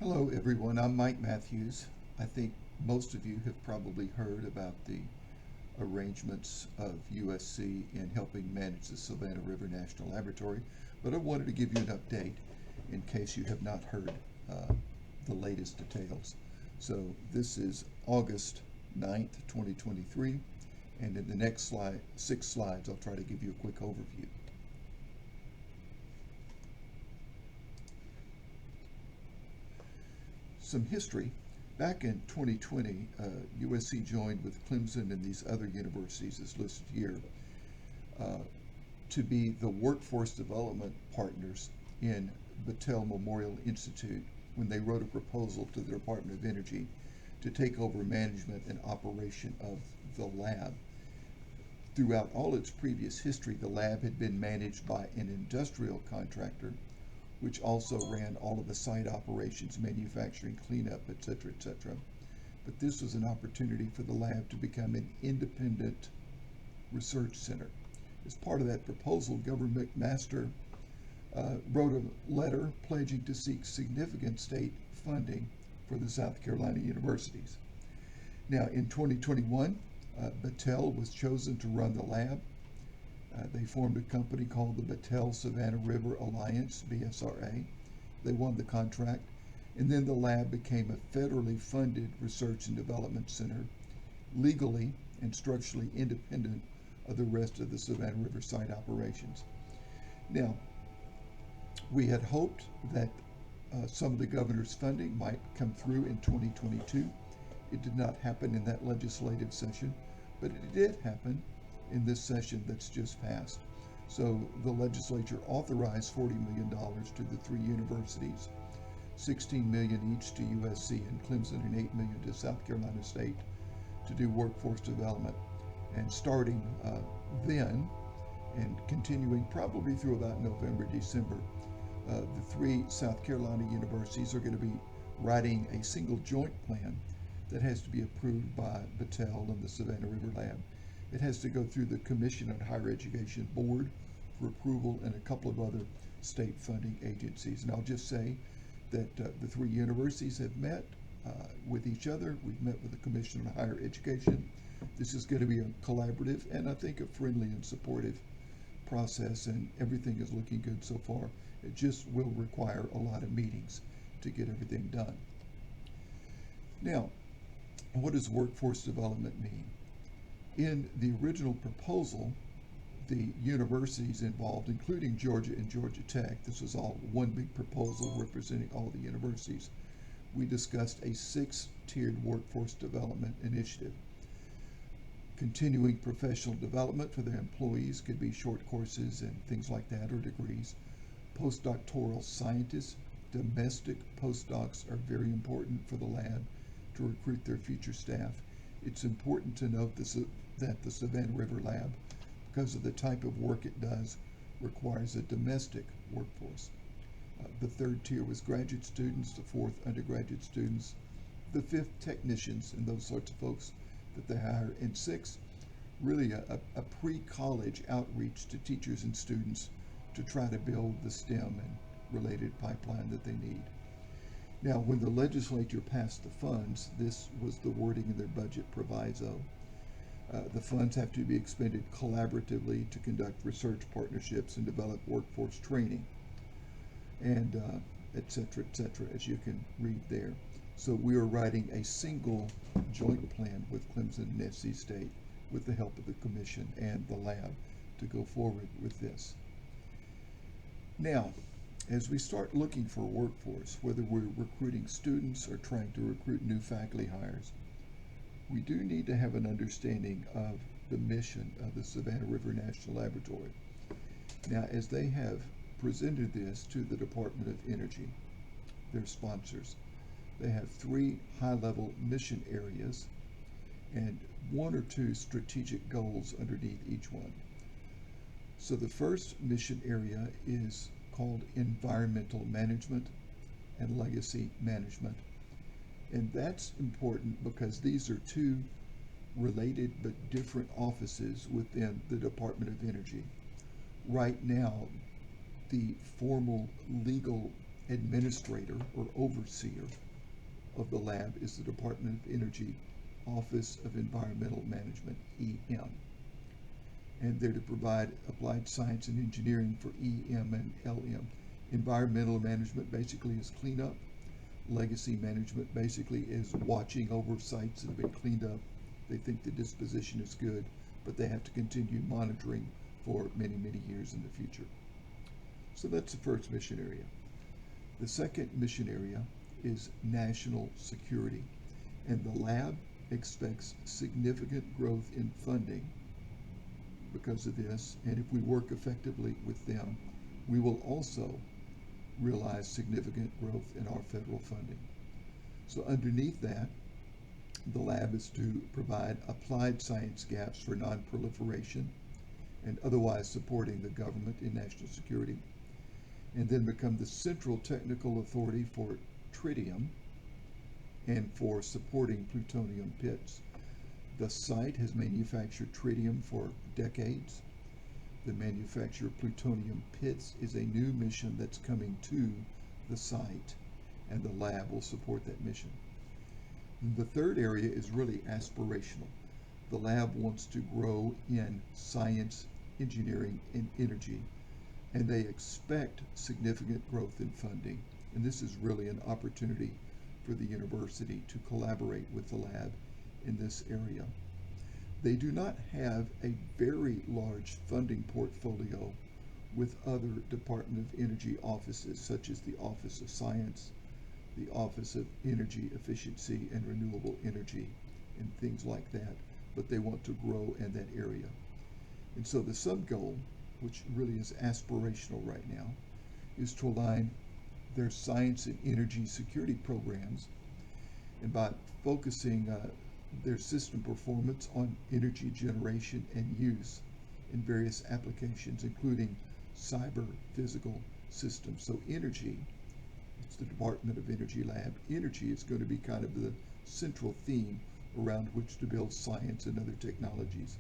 Hello everyone, I'm Mike Matthews. I think most of you have probably heard about the arrangements of USC in helping manage the Savannah River National Laboratory, but I wanted to give you an update in case you have not heard the latest details. So this is August 9th, 2023, and in the next 6 slides I'll try to give you a quick overview. Some history. Back in 2020, USC joined with Clemson and these other universities as listed here to be the workforce development partners in Battelle Memorial Institute when they wrote a proposal to the Department of Energy to take over management and operation of the lab. Throughout all its previous history, the lab had been managed by an industrial contractor which also ran all of the site operations, manufacturing, cleanup, etc., etc. But this was an opportunity for the lab to become an independent research center. As part of that proposal, Governor McMaster wrote a letter pledging to seek significant state funding for the South Carolina universities. Now, in 2021, Battelle was chosen to run the lab. They formed a company called the Battelle Savannah River Alliance, BSRA. They won the contract, and then the lab became a federally funded research and development center, legally and structurally independent of the rest of the Savannah River site operations. Now, we had hoped that some of the governor's funding might come through in 2022. It did not happen in that legislative session, but it did happen in this session that's just passed. So the legislature authorized $40 million to the three universities, $16 million each to USC and Clemson, and $8 million to South Carolina State to do workforce development. And starting then and continuing probably through about November, December, the three South Carolina universities are going to be writing a single joint plan that has to be approved by Battelle and the Savannah River Lab. It has to go through the Commission on Higher Education Board for approval and a couple of other state funding agencies. And I'll just say that the three universities have met with each other. We've met with the Commission on Higher Education. This is going to be a collaborative and I think a friendly and supportive process, and everything is looking good so far. It just will require a lot of meetings to get everything done. Now, what does workforce development mean? In the original proposal, the universities involved, including Georgia and Georgia Tech, this was all one big proposal representing all the universities, we discussed a 6-tiered workforce development initiative. Continuing professional development for their employees could be short courses and things like that, or degrees. Postdoctoral scientists, domestic postdocs are very important for the lab to recruit their future staff. It's important to note that the Savannah River Lab, because of the type of work it does, requires a domestic workforce. The third tier was graduate students, the fourth undergraduate students, the fifth technicians and those sorts of folks that they hire, and sixth, really a pre-college outreach to teachers and students to try to build the STEM and related pipeline that they need. Now, when the legislature passed the funds, this was the wording in their budget proviso. The funds have to be expended collaboratively to conduct research partnerships and develop workforce training, and et cetera, as you can read there. So we are writing a single joint plan with Clemson and NC State with the help of the commission and the lab to go forward with this. Now, as we start looking for a workforce, whether we're recruiting students or trying to recruit new faculty hires, we do need to have an understanding of the mission of the Savannah River National Laboratory. Now, as they have presented this to the Department of Energy, their sponsors, they have 3 high-level mission areas and 1 or 2 strategic goals underneath each one. So the first mission area is called environmental management and legacy management. And that's important because these are 2 related but different offices within the Department of Energy. Right now, the formal legal administrator or overseer of the lab is the Department of Energy Office of Environmental Management, EM. And they're to provide applied science and engineering for EM and LM. Environmental management basically is cleanup. Legacy management basically is watching over sites that have been cleaned up. They think the disposition is good, but they have to continue monitoring for many, many years in the future. So that's the first mission area. The second mission area is national security, and the lab expects significant growth in funding because of this, and if we work effectively with them, we will also realize significant growth in our federal funding. So underneath that, the lab is to provide applied science gaps for non-proliferation and otherwise supporting the government in national security, and then become the central technical authority for tritium and for supporting plutonium pits. The site has manufactured tritium for decades. The manufacture of plutonium pits is a new mission that's coming to the site, and the lab will support that mission. The third area is really aspirational. The lab wants to grow in science, engineering, and energy, and they expect significant growth in funding. And this is really an opportunity for the university to collaborate with the lab in this area. They do not have a very large funding portfolio with other Department of Energy offices, such as the Office of Science, the Office of Energy Efficiency and Renewable Energy, and things like that, but they want to grow in that area. And so the sub-goal, which really is aspirational right now, is to align their science and energy security programs, and by focusing their system performance on energy generation and use in various applications, including cyber physical systems. So energy, it's the Department of Energy Lab. Energy is going to be kind of the central theme around which to build science and other technologies.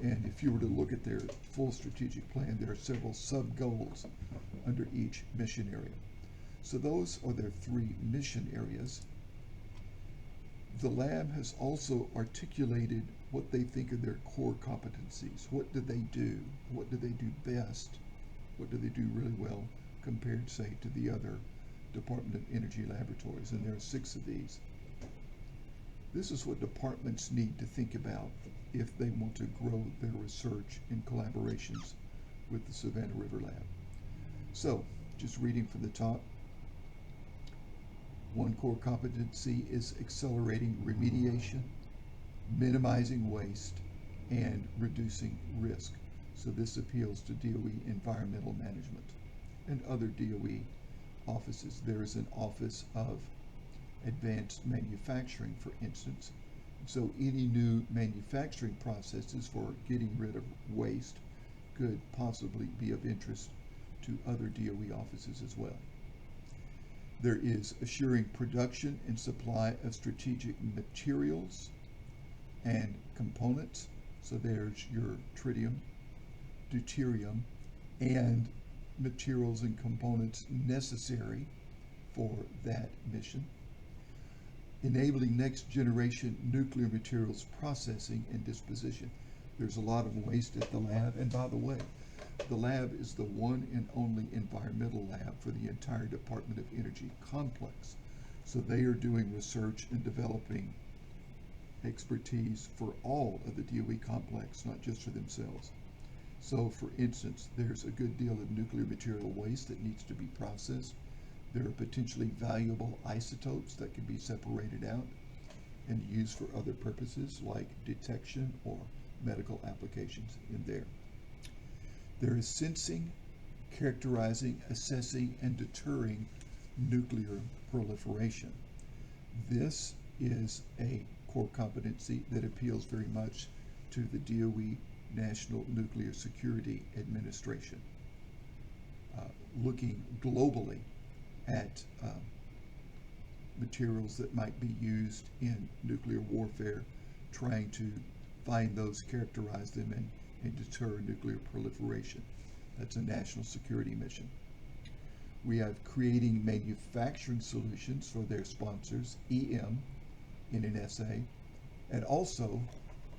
And if you were to look at their full strategic plan, there are several sub-goals under each mission area. So those are their three mission areas. The lab has also articulated what they think are their core competencies. What do they do? What do they do best? What do they do really well compared, say, to the other Department of Energy laboratories? And there are 6 of these. This is what departments need to think about if they want to grow their research in collaborations with the Savannah River Lab. So, just reading from the top, one core competency is accelerating remediation, minimizing waste, and reducing risk. So this appeals to DOE environmental management and other DOE offices. There is an Office of Advanced Manufacturing, for instance. So any new manufacturing processes for getting rid of waste could possibly be of interest to other DOE offices as well. There is assuring production and supply of strategic materials and components. So there's your tritium, deuterium, and materials and components necessary for that mission. Enabling next generation nuclear materials processing and disposition. There's a lot of waste at the lab, and by the way, the lab is the one and only environmental lab for the entire Department of Energy complex. So they are doing research and developing expertise for all of the DOE complex, not just for themselves. So for instance, there's a good deal of nuclear material waste that needs to be processed. There are potentially valuable isotopes that can be separated out and used for other purposes like detection or medical applications in there. There is sensing, characterizing, assessing, and deterring nuclear proliferation. This is a core competency that appeals very much to the DOE National Nuclear Security Administration. Looking globally at materials that might be used in nuclear warfare, trying to find those, characterize them, and deter nuclear proliferation. That's a national security mission. We have creating manufacturing solutions for their sponsors, EM, in an essay, and also,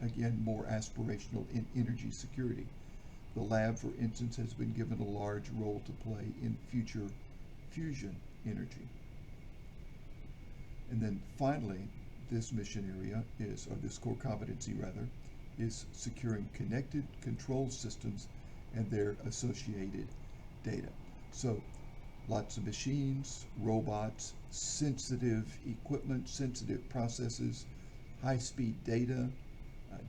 again, more aspirational in energy security. The lab, for instance, has been given a large role to play in future fusion energy. And then finally, this mission area is, or this core competency rather, is securing connected control systems and their associated data. So lots of machines, robots, sensitive equipment, sensitive processes, high-speed data,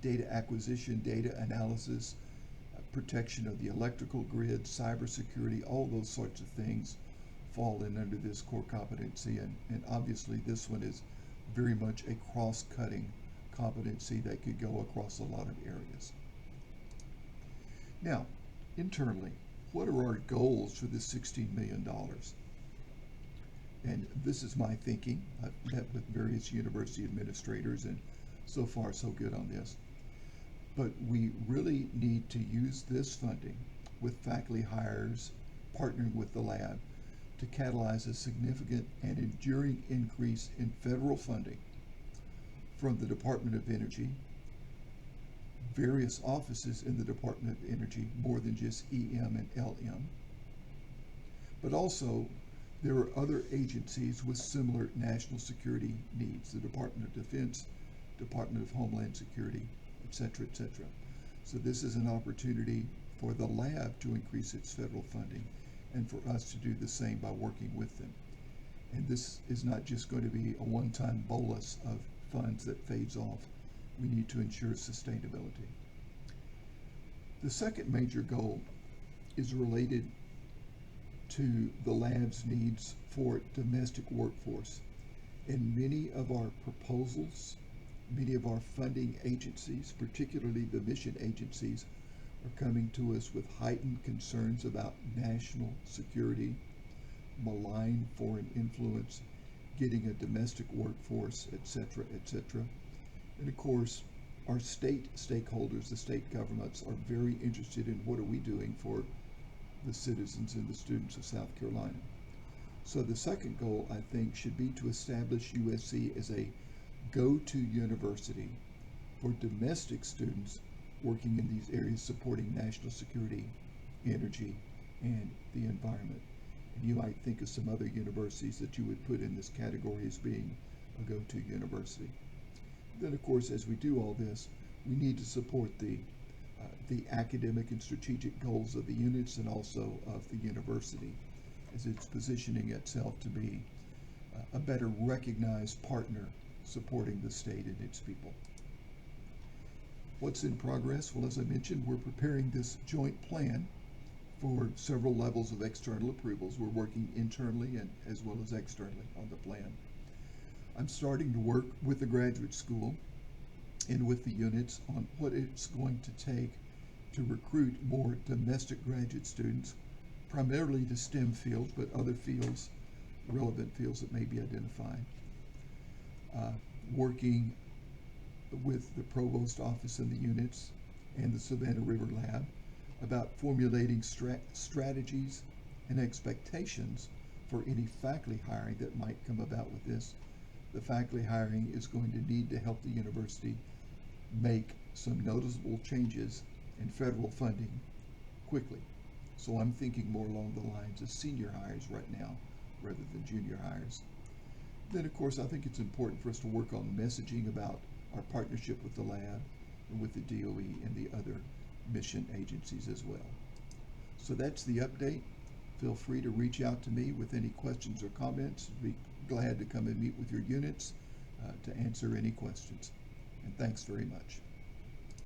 data acquisition, data analysis, protection of the electrical grid, cybersecurity, all those sorts of things fall in under this core competency. And obviously this one is very much a cross-cutting competency that could go across a lot of areas. Now, internally, what are our goals for this $16 million? And this is my thinking. I've met with various university administrators, and so far so good on this. But we really need to use this funding with faculty hires, partnering with the lab, to catalyze a significant and enduring increase in federal funding from the Department of Energy, various offices in the Department of Energy, more than just EM and LM. But also, there are other agencies with similar national security needs, the Department of Defense, Department of Homeland Security, et cetera, et cetera. So this is an opportunity for the lab to increase its federal funding and for us to do the same by working with them. And this is not just going to be a one-time bolus of funds that fades off. We need to ensure sustainability. The second major goal is related to the lab's needs for domestic workforce. And many of our proposals, many of our funding agencies, particularly the mission agencies, are coming to us with heightened concerns about national security, malign foreign influence, getting a domestic workforce, et cetera, et cetera. And of course, our state stakeholders, the state governments, are very interested in what are we doing for the citizens and the students of South Carolina. So the second goal, I think, should be to establish USC as a go-to university for domestic students working in these areas supporting national security, energy, and the environment. And you might think of some other universities that you would put in this category as being a go-to university. Then, of course, as we do all this, we need to support the academic and strategic goals of the units and also of the university as it's positioning itself to be a better recognized partner supporting the state and its people. What's in progress? Well, as I mentioned, we're preparing this joint plan for several levels of external approvals. We're working internally and as well as externally on the plan. I'm starting to work with the graduate school and with the units on what it's going to take to recruit more domestic graduate students, primarily to STEM fields, but other fields, relevant fields that may be identified. Working with the provost office and the units and the Savannah River Lab about formulating strategies and expectations for any faculty hiring that might come about with this. The faculty hiring is going to need to help the university make some noticeable changes in federal funding quickly. So I'm thinking more along the lines of senior hires right now rather than junior hires. Then, of course, I think it's important for us to work on messaging about our partnership with the lab and with the DOE and the other mission agencies as well. So that's the update. Feel free to reach out to me with any questions or comments. I'd be glad to come and meet with your units to answer any questions. And thanks very much.